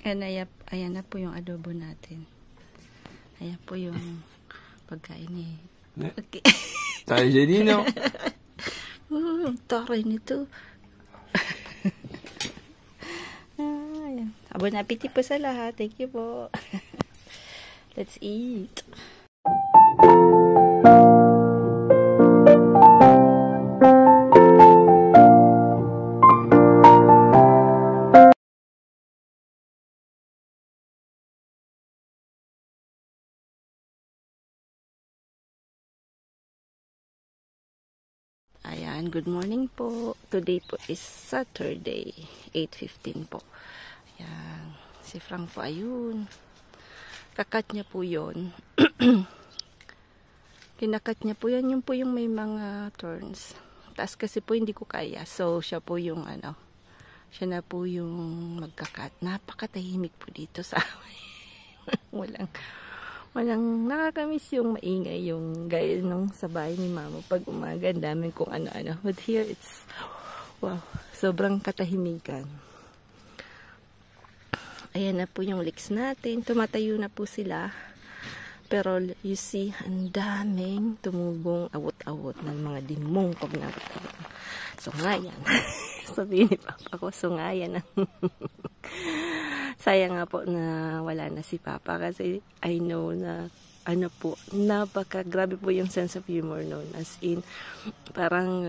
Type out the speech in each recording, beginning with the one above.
Ayan na po yung adobo natin. Ayan po yung pagkain eh. 네. Tagliatino. Taray nito. Ayan. Bon appetit po sa lahat. Thank you po. Let's eat. Ayan, good morning po. Today po is Saturday, 8:15 po. Ayan, si Frank po, ayun. Kakat niya po yun. Kinakat niya po yan, yung po yung may mga turns. Taas kasi po hindi ko kaya. So, siya po yung siya na po yung magkakat. Napakatahimik po dito sa amin. Walang nakakamiss yung maingay yung gaya nung sa bahay ni mama pag umaga, daming kung ano-ano. But here it's wow, sobrang katahimikan. Ayan na po yung leeks natin, tumatayo na po sila, pero you see, ang daming tumubong awot-awot ng mga dimong pag nakatayo. So ngayon, sabihin ni papa ko, so ngayon sayang nga po na wala na si Papa kasi I know na po, grabe po yung sense of humor noon. As in, parang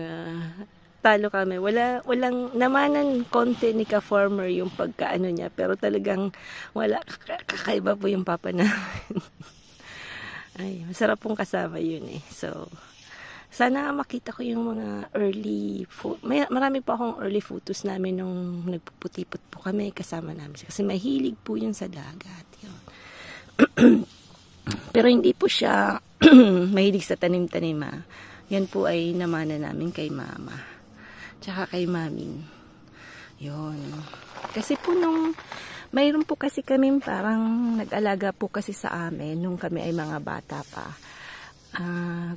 talo kami. Walang namanan konti ni ka-farmer yung pagkaano niya, pero talagang kakaiba po yung Papa namin. Ay, masarap pong kasama yun eh. So, sana makita ko yung mga early marami pa akong early photos namin nung nagpuputipot po kami kasama namin. Kasi mahilig po yun sa dagat. Yun. Pero hindi po siya mahilig sa tanim-tanim. Yan po ay namana namin kay mama. Tsaka kay mamin. Yun. Kasi po mayroon po kasi kami parang nag-alaga po kasi sa amin nung kami ay mga bata pa.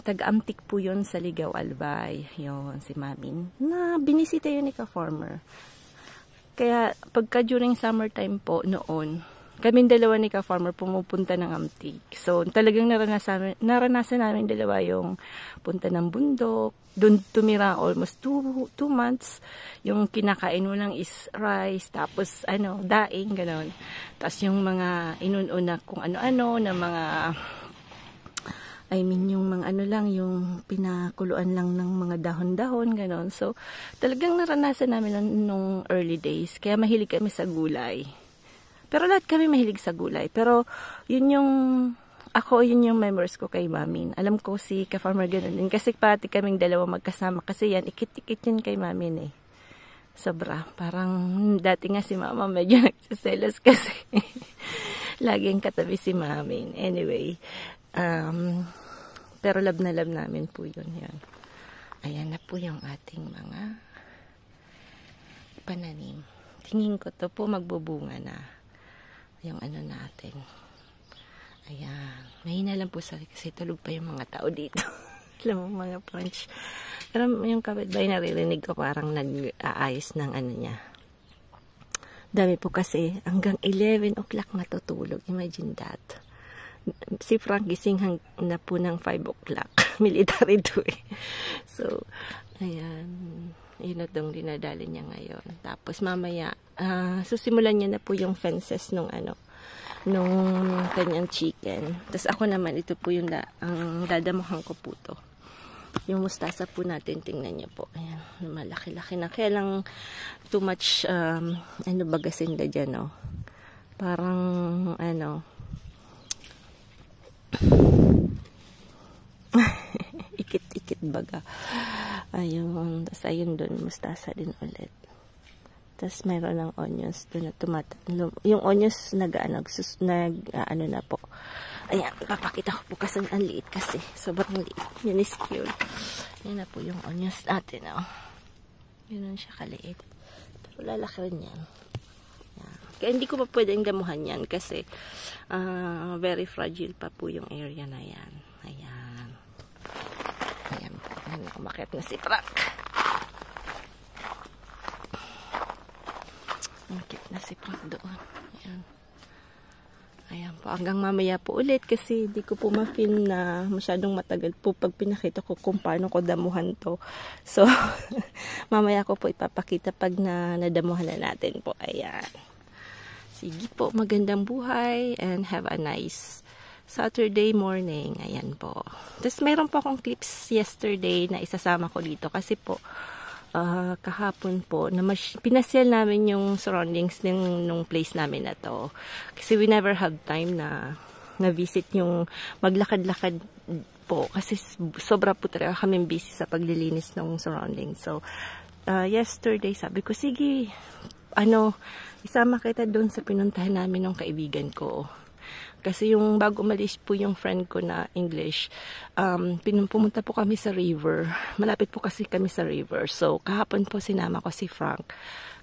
Taga-Amtik po yun sa Ligaw Albay. Yun, si Mamin. Na binisita yun ni ka-farmer. Kaya pagka during summertime po noon, kaming dalawa ni ka-farmer pumupunta ng Amtik. So talagang naranasan namin dalawa yung punta ng bundok. Doon tumira almost 2 months. Yung kinakain mo lang is rice, tapos daing, gano'n. Tapos yung mga inununa kung ano-ano na mga yung mga yung pinakuluan lang ng mga dahon-dahon, gano'n. So, talagang naranasan namin nung early days. Kaya mahilig kami sa gulay. Pero lahat kami mahilig sa gulay. Pero, yun yung memories ko kay Mamin. Alam ko si ka-farmer gano'n din. Kasi pati kaming dalawa magkasama. Kasi yan, ikit-ikit yun kay Mamin eh. Sobra. Parang, dati nga si Mama medyo nagsiselos kasi. Laging katabi si Mamin. Anyway, pero love na love namin po yun. Yan. Ayan na po yung ating mga pananim. Tingin ko to po magbubunga na yung natin. Ayan. Mahina lang po kasi tulog pa yung mga tao dito. Alam mo mga French. Pero yung kapitbahay naririnig ko parang nag-aayos ng niya. Dami po kasi hanggang 11 o'clock matutulog. Imagine that. Si Frank gising na po ng 5 o'clock. Military to eh. So, ayan. Yun itong dinadali niya ngayon. Tapos mamaya, susimulan niya na po yung fences nung kanyang chicken. Tapos ako naman, ito po yung ang dadamuhan ko po to. Yung mustasa po natin, tingnan niyo po. Ayan, malaki-laki na. Kaya lang too much, bagasin ka dyan, oh. Parang, ikit-ikit baga. Ayun. Tapos ayun doon, mustasa din ulit. Tapos mayroon ng onions doon na yung onions na po. Ayan, papakita ko po kasi ang liit kasi. Sobrang liit. Yan is cute. Yan na po yung onions natin, oh. Yun siya kaliit. Pero lalaki rin yan. Kaya hindi ko pa pwedeng damuhan yan kasi very fragile pa po yung area na yan. Ayan. Ayan po. Umakit na si Frank. Umakit na si Frank doon. Ayan. Ayan po, hanggang mamaya po ulit kasi di ko po ma-film na masyadong matagal po pag pinakita ko kung paano ko damuhan to. So, mamaya ko po ipapakita pag nadamuhan na natin po. Ayan. Sige po, magandang buhay and have a nice Saturday morning. Ayan po. Tapos meron po akong clips yesterday na isasama ko dito kasi po kahapon po na pinasyal namin yung surroundings nung place namin na to. Kasi we never have time na visit yung maglakad-lakad po kasi sobra po talaga kami busy sa paglilinis ng surroundings. So, yesterday sabi ko, sige, isama kita doon sa pinuntahan namin ng kaibigan ko. Kasi yung bago umalis po yung friend ko na English, pumunta po kami sa river. Malapit po kasi kami sa river. So, kahapon po sinama ko si Frank.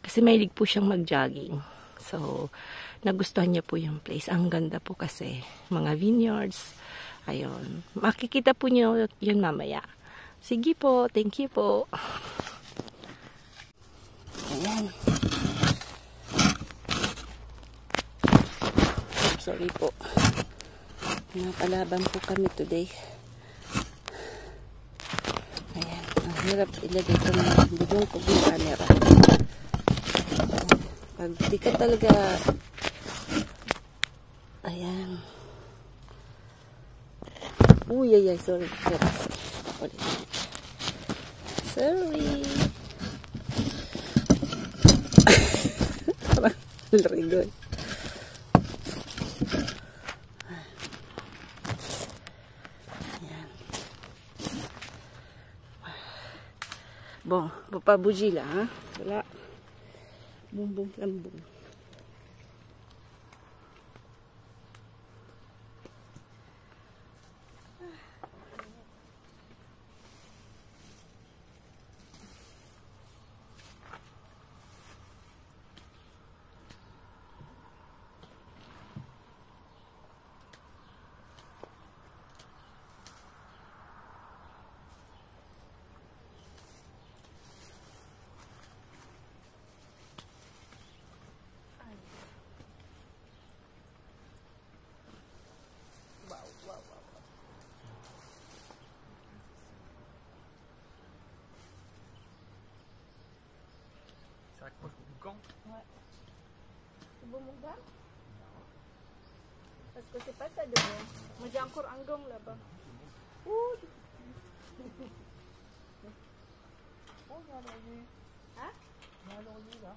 Kasi mahilig po siyang mag-jogging. So, nagustuhan niya po yung place. Ang ganda po kasi. Mga vineyards. Ayun. Makikita po niyo yun mamaya. Sige po. Thank you po. Ayan. Sorry po. Napalaban po kami today. Ayan. Ang hirap ilagay ko ng bigong ko yung camera. Pag di ka talaga ayan. Uy, ay, sorry. Sorry. Very good. Bon, papabuji lang, ha? Wala. Bumbong lambong. Ça accroche au boucan? Ouais. C'est beau mon gars? Parce que c'est pas ça devant. Moi j'ai encore un gong là-bas. Ouh! Oh, j'ai un laurier. Hein? J'ai un laurier là.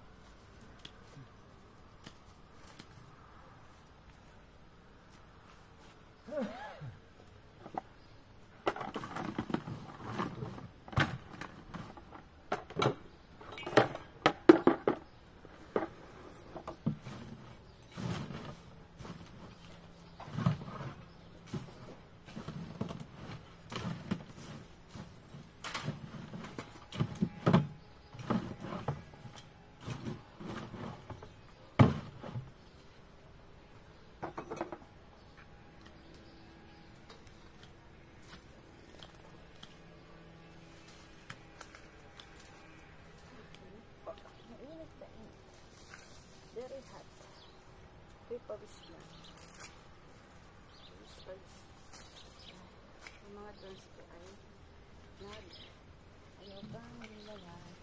Very hot. May pawis na. Pawis. Yung mga trans ko ay ayaw pa nilagay.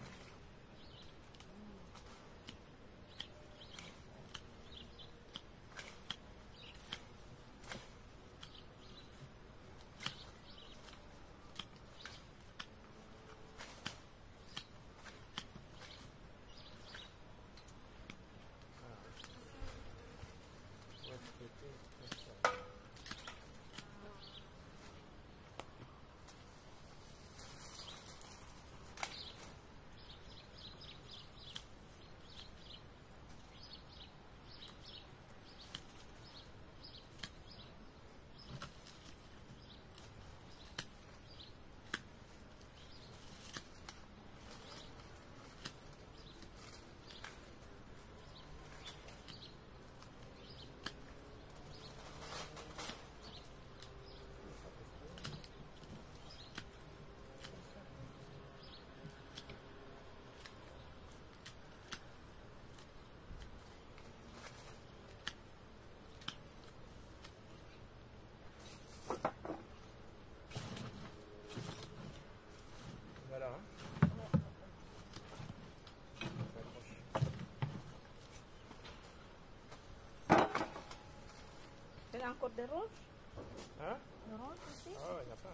a encore de rose? Hein? De rose aussi? Ah ouais, il y a pas.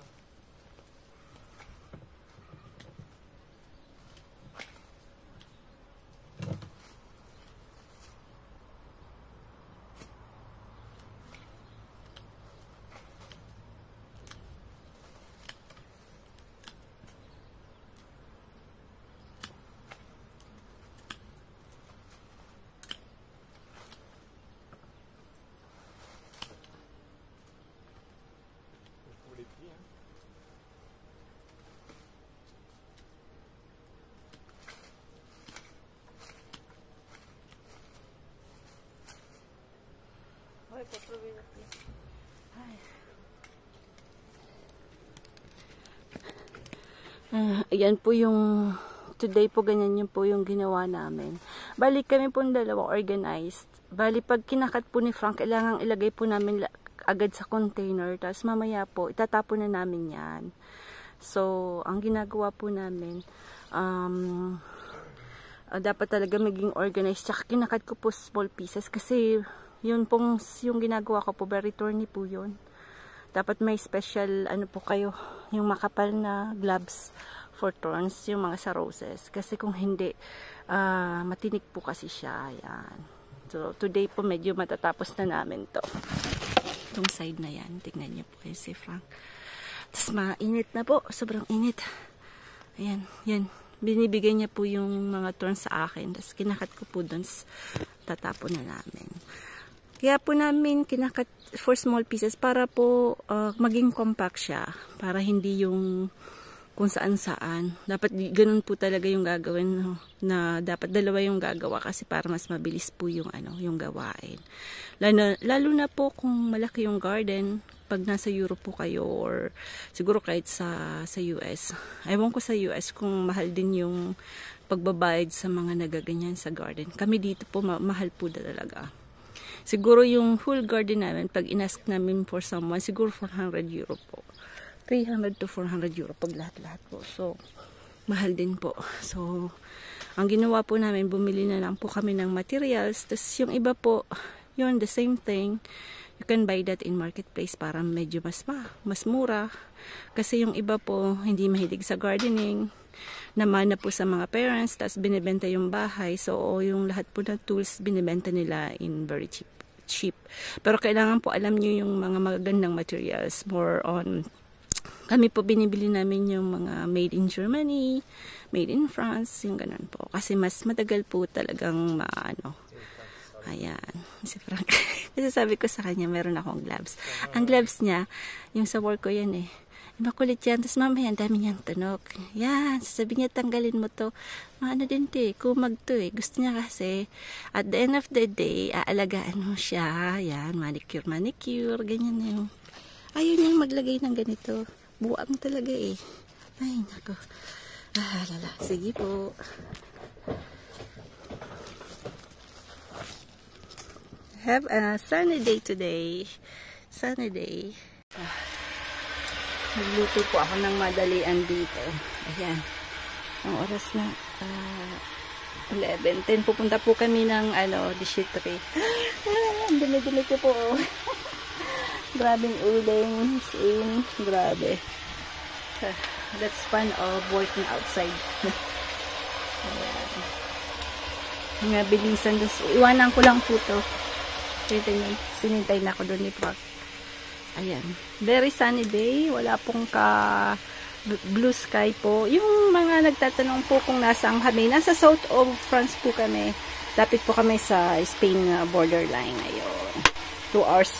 Les prix, hein. Ouais, pour trouver le prix. Ayan po yung today po, ganyan yun po yung ginawa namin. Bali kami po dalawa organized. Bali pag kinakat po ni Frank, kailangan ilagay po namin agad sa container. Tapos mamaya po, itatapon na namin yan. So, ang ginagawa po namin, dapat talaga maging organized. Tsaka kinakat ko po small pieces kasi yun pong yung ginagawa ko po, very thorny po yun. Dapat may special, ano po kayo, yung makapal na gloves for thorns, yung mga sa roses. Kasi kung hindi, matinik po kasi siya. Ayan. So, today po medyo matatapos na namin to. Itong side na yan. Tignan niyo po kayo si Frank. Tapos mainit na po. Sobrang init. Ayan. Yan. Binibigay niya po yung mga thorns sa akin. Tapos kinakat ko po doon. Tatapon na namin. Kaya po namin kinakat for small pieces para po maging compact siya. Para hindi yung kung saan-saan. Dapat ganun po talaga yung gagawin, no? Na dapat dalawa yung gagawa kasi para mas mabilis po yung yung gawain. Lalo na po kung malaki yung garden, pag nasa Europe po kayo or siguro kahit sa US. Ewan ko sa US kung mahal din yung pagbabayad sa mga nagaganyan sa garden. Kami dito po mahal po talaga. Siguro yung whole garden namin, pag inask namin for someone, siguro 400 euro po. 300 to 400 euro pag lahat-lahat po. So, mahal din po. So, ang ginawa po namin, bumili na lang po kami ng materials. Tapos yung iba po, yun, the same thing. You can buy that in marketplace para medyo mas mura. Kasi yung iba po, hindi mahilig sa gardening. Naman na po sa mga parents. Tapos binibenta yung bahay. So, yung lahat po na tools, binibenta nila in very cheap. Pero kailangan po alam nyo yung mga magagandang materials. More on kami po binibili namin yung mga made in Germany, made in France, yung ganun po. Kasi mas matagal po talagang Ayan, si Frank. Kasi sabi ko sa kanya, meron akong gloves. Ang gloves niya, yung sa work ko yan eh. Makulit yan. Tapos mamaya, ang dami niyang tunog. Yan, sasabi niya, tanggalin mo to. Din to eh, kumag to eh. Gusto niya kasi, at the end of the day, aalagaan mo siya. Yan, manicure, ganyan na yung. Ayaw niyang maglagay ng ganito. Buang talaga eh. Ay, nako. Lala. Sige po. Have a sunny day today. Sunny day. Nagluto po ako ng madalian dito. Ayan. Ang oras na 11:10. Pupunta po kami ng Dishitri. Ang dumi-dumi ko po. Grabing uling, in, grabe. That's fun of working outside. Ayan. Nga bilisan. Iwanan ko lang po to. Kita nyo, sinintay na ako doon ni Frank. Ayan. Very sunny day. Wala pong blue sky po. Yung mga nagtatanong po kung nasaan kami. Nasa south of France po kami. Lapit po kami sa Spain borderline. Ayun. 2 hours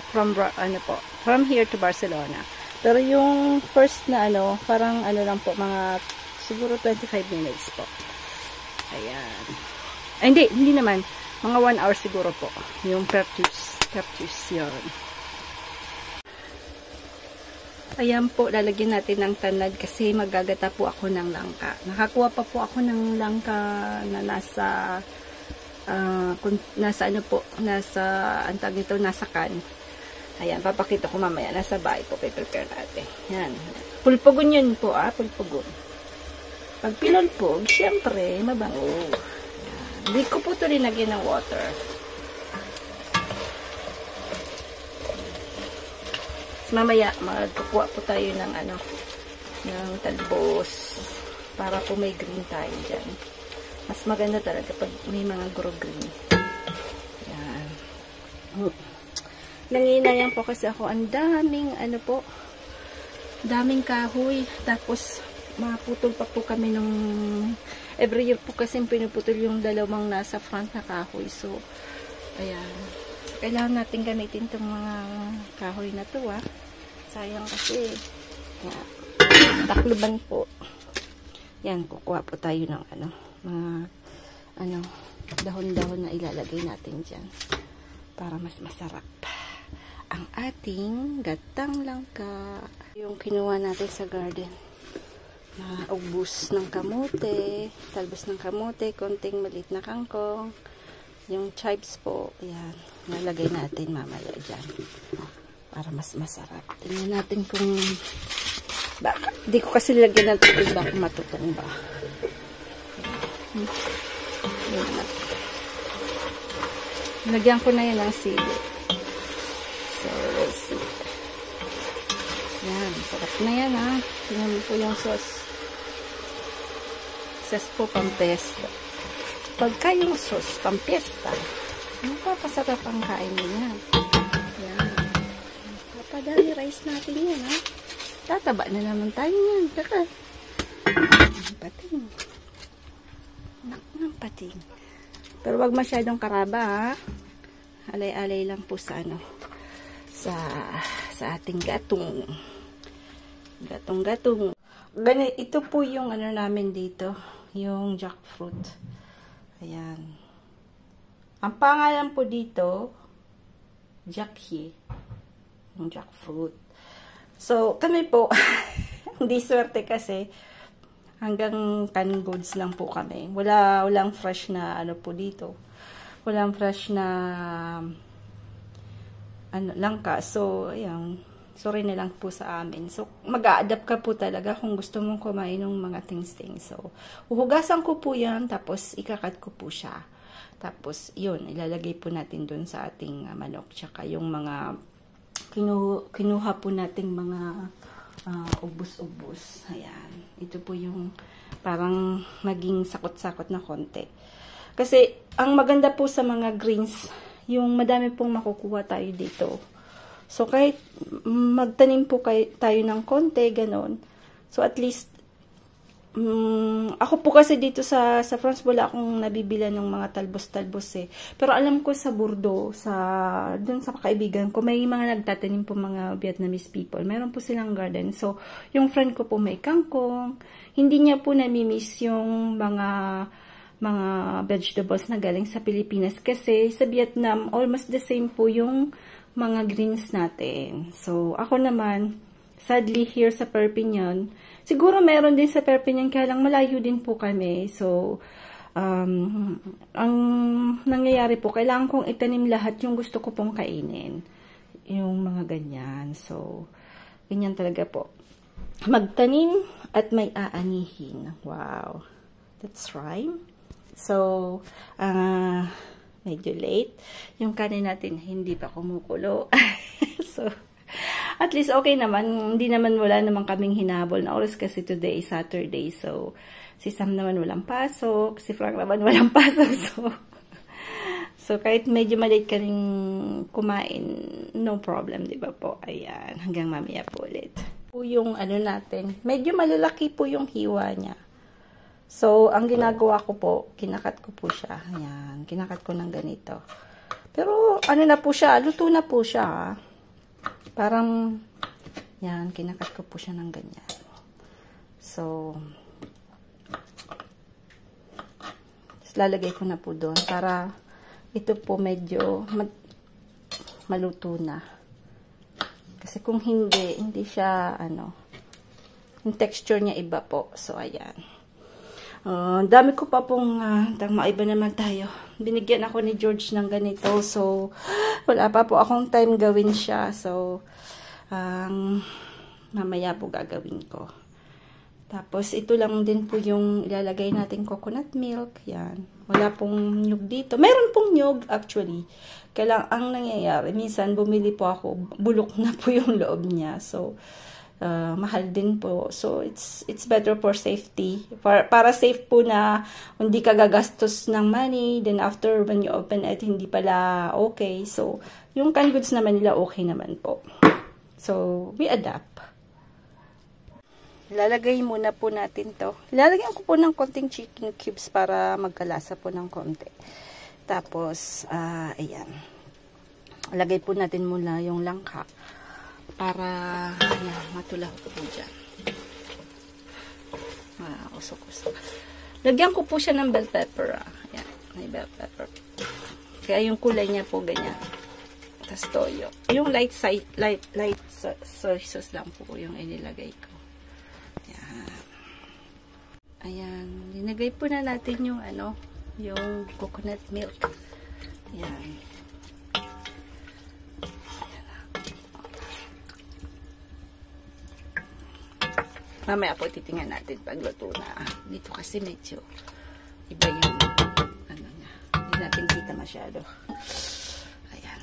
from here to Barcelona. Pero yung first na parang lang po, mga siguro 25 minutes po. Ayan. Ay, hindi naman. Mga 1 hour siguro po. Yung Pertus yun. Ayan po, lalagyan natin ng tanad kasi magagata po ako ng langka. Nakakuha pa po ako ng langka na nasa antag nito, nasa can. Ayan, papakita ko mamaya. Nasa bahay po, prepare natin. Yan. Pulpugon yun po, pulpugon. Pag pinulpog, syempre, mabango. Hindi ko po ito linagyan ng water. Mamaya, magkukuha po tayo ng ng talbos para po may green tayo dyan. Mas maganda talaga pag may mga green. Yan. Nanginayan po kasi ako. Ang daming, daming kahoy. Tapos, maputol pa po kami nung every year po kasi pinuputol yung dalawang nasa front na kahoy. So, ayan. Kailangan natin gamitin itong mga kahoy na to, Sayang kasi. Yan. Takluban po. Yan, kukuha po tayo ng mga dahon-dahon na ilalagay natin dyan para mas masarap ang ating gatang langka. Yung kinuha natin sa garden na ubus ng kamote, talbos ng kamote, konting maliit na kangkong, yung chives po, yan, nalagay natin mamaya dyan para mas masarap. Tingnan natin kung baka, di ko kasi lagyan ng tubig, baka matutong ba. Lagyan ko na yan ng sili. So, we'll see. Yan, sarap na yan, tingnan mo po yung sauce. Sauce po pampiesta. Pagka yung sauce pampiesta, papasarap ang kain niya. Yan. Papadali rice natin yan, Tataba na naman tayo yan. Kaka. Pating. Nak ng pating. Pero wag masyadong karaba, Alay-alay lang po sa sa ating gatong. Gatong-gatong. Ito po yung namin dito, yung jackfruit. Ayan. Ang pangalan po dito, Jackie. Yung jackfruit. So, kami po, hindi swerte kasi hanggang canned goods lang po kami. Walang fresh na po dito. Walang fresh na langka. So, ayan. Sorry na lang po sa amin. So, mag-a-adapt ka po talaga kung gusto mong kumain ng mga things. So, uhugasan ko po yan, tapos ikakat ko po siya. Tapos, yun, ilalagay po natin dun sa ating manok. Tsaka yung mga kinuha po nating mga ubos-ubos. Ayan. Ito po yung parang maging sakot-sakot na konti. Kasi, ang maganda po sa mga greens, yung madami pong makukuha tayo dito. So, kahit magtanim po tayo ng konti, ganon. So, at least, ako po kasi dito sa France, wala akong nabibila ng mga talbos-talbos Pero alam ko sa Bordeaux, dun sa kaibigan ko, may mga nagtatanim po mga Vietnamese people. Meron po silang garden. So, yung friend ko po may kangkong. Hindi niya po namimiss yung mga vegetables na galing sa Pilipinas. Kasi sa Vietnam, almost the same po yung mga greens natin. So, ako naman, sadly here sa Perpignan, siguro meron din sa Perpignan, kaya lang malayo din po kami. So, ang nangyayari po, kailangan kong itanim lahat yung gusto ko pong kainin. Yung mga ganyan. So, ganyan talaga po. Magtanim at may aanihin. Wow. That's rhyme. So, medyo late. Yung kanin natin hindi pa kumukulo. So, at least okay naman. Hindi naman wala naman kaming hinabol na oras kasi today is Saturday. So, si Sam naman walang pasok. Si Frank naman walang pasok. So kahit medyo malate ka rin kumain, no problem, di ba po? Ayan, hanggang mamaya po ulit. Po yung natin, medyo malalaki po yung hiwa niya. So, ang ginagawa ko po, kinakat ko po siya. Ayan, kinakat ko ng ganito. Pero, na po siya, luto na po siya. Parang, yan, kinakat ko po siya ng ganyan. So, lalagay ko na po doon para ito po medyo maluto na. Kasi kung hindi siya, yung texture niya iba po. So, ayan. Dami ko pa pong maiba naman tayo. Binigyan ako ni George ng ganito. So, wala pa po akong time gawin siya. So, mamaya po gagawin ko. Tapos, ito lang din po yung ilalagay natin coconut milk. Yan. Wala pong nyug dito. Meron pong nyug, actually. Kaya lang, ang nangyayari, minsan bumili po ako, bulok na po yung loob niya. So, mahal din po. So, it's better for safety. Para safe po na hindi ka gagastos ng money. Then, after when you open it, hindi pala okay. So, yung canned goods naman nila, okay naman po. So, we adapt. Lalagay muna po natin to. Lalagyan ko po ng konting chicken cubes para magkalasa po ng konti. Tapos, ayan. Lagay po natin muna yung langka para ayan, matulaw po dyan. Usok-usok. Lagyan ko po siya ng bell pepper. Ayan, may bell pepper. Kaya yung kulay niya po ganyan. Tapos toyo. Yung light soy sauce lang po yung inilagay ko. Ayan, linagay po na natin yung yung coconut milk. Ayan. Mamaya po titingnan natin pag luto na. Dito kasi medyo iba yung niya. Hindi natin kita masyado. Ayan.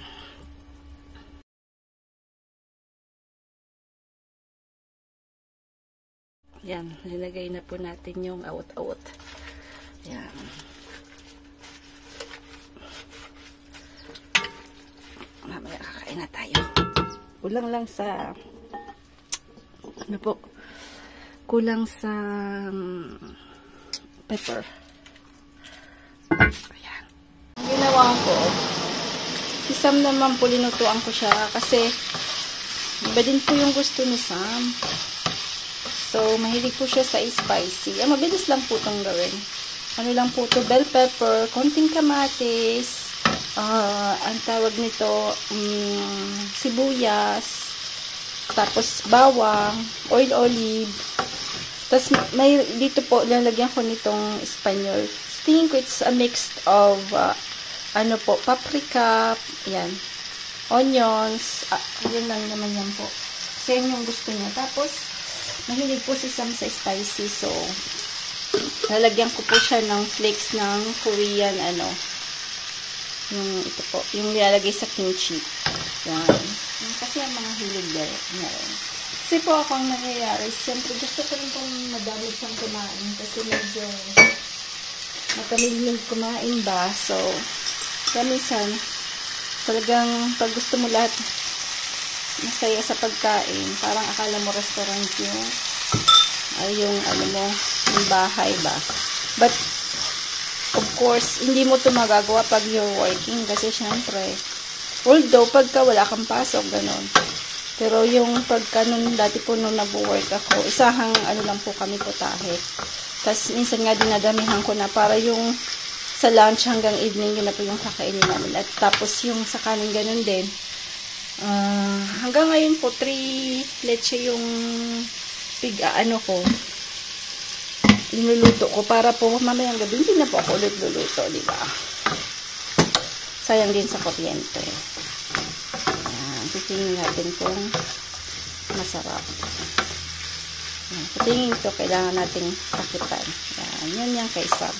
Yan, nilagay na po natin yung awot-awot. Yan. Mamaya kakain na tayo. Kulang lang sa kulang sa pepper. Ayan. Ang ginawa ko, si naman po linutuan ko siya kasi iba din po yung gusto ni Sam. So, mahilig po siya sa spicy. Mabilis lang po itong gawin. Ano lang po ito, bell pepper, konting kamatis, ang tawag nito, sibuyas, tapos bawang, oil olive, tapos may, dito po, lalagyan ko nitong Espanyol. Tingin ko it's a mix of, paprika, yan, onions, yun lang naman yan po. Kasi yun yung gusto niya. Tapos, mahilig po si Sam sa spicy, so lalagyan ko po siya ng flakes ng Korean, yung ito po, yung nilalagay sa kimchi. Yan. Kasi ang mga hilig niya rin. Kasi po ako ang nangyayari, siyempre gusto ko rin pong madami siyang kumain kasi medyo matamilig kumain ba. So, minsan, talagang pag gusto mo lahat masaya sa pagkain, parang akala mo restaurant yung yung bahay ba. But of course, hindi mo ito magagawa pag you're working kasi syempre, although pagka wala kang pasok, ganon. Pero yung pagka nung dati po nung nag-work ako, isahang lang po kami putahe. Tapos minsan nga dinadamihan ko na para yung sa lunch hanggang evening yun na po yung kakainin namin. At tapos yung sa kanin ganon din. Hanggang ngayon po 3 leche yung ko niluluto ko para po mamayang gabi hindi na po ako ulit luluto, di ba? Sayang din sa kuryente. Ayan, titingin natin kung masarap. Titingin ito, kailangan nating takipan. Ayan, yan kay Sam.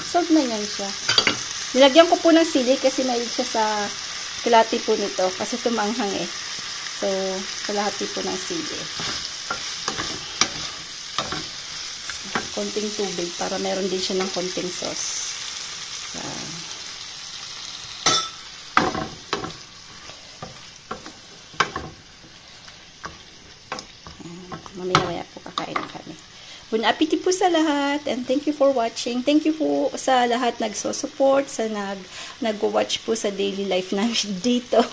Solve na yan siya. Nilagyan ko po ng sili kasi mahilig siya sa kalahati po nito kasi tumanghang eh. So, kalahati po ng sili. Konting tubig para meron din siya ng konting sauce. Mamaya-maya po kakain na kami. Bon appetit po sa lahat and thank you for watching. Thank you po sa lahat nagso-support, sa nag-watch po sa daily life namin dito.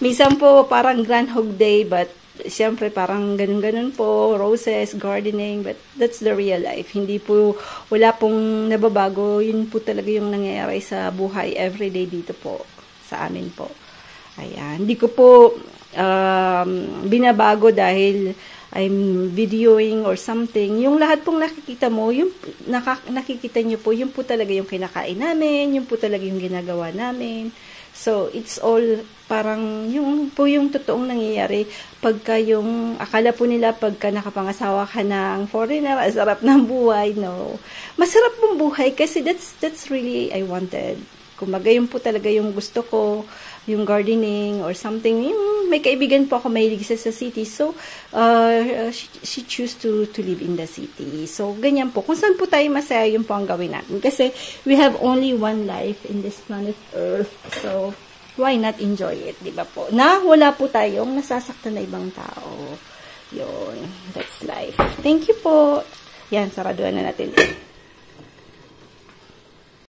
Minsan po parang Groundhog Day but siyempre parang ganun-ganun po, roses, gardening, but that's the real life. Hindi po, wala pong nababago. Yun po talaga yung nangyayari sa buhay everyday dito po sa amin po. Ayan. Hindi ko po binabago dahil I'm videoing or something. Yung lahat pong nakikita mo, yung nakikita nyo po, yun po talaga yung kinakain namin, yun po talaga yung ginagawa namin. So, it's all parang yung totoong nangyayari pagka yung akala po nila pagka nakapangasawa ka ng foreigner, masarap ng buhay. No. Masarap mong buhay kasi that's really I wanted. Kumbaga yun po talaga yung gusto ko, yung gardening or something. Yung may kaibigan po ako mahilig sa city. So, she choose to live in the city. So, ganyan po. Kung saan po tayo masaya, yun po ang gawin natin. Kasi we have only one life in this planet Earth. So, why not enjoy it, di ba po? Na wala po tayong nasasaktan na ibang tao. Yun. That's life. Thank you po. Yan, saraduhan na natin.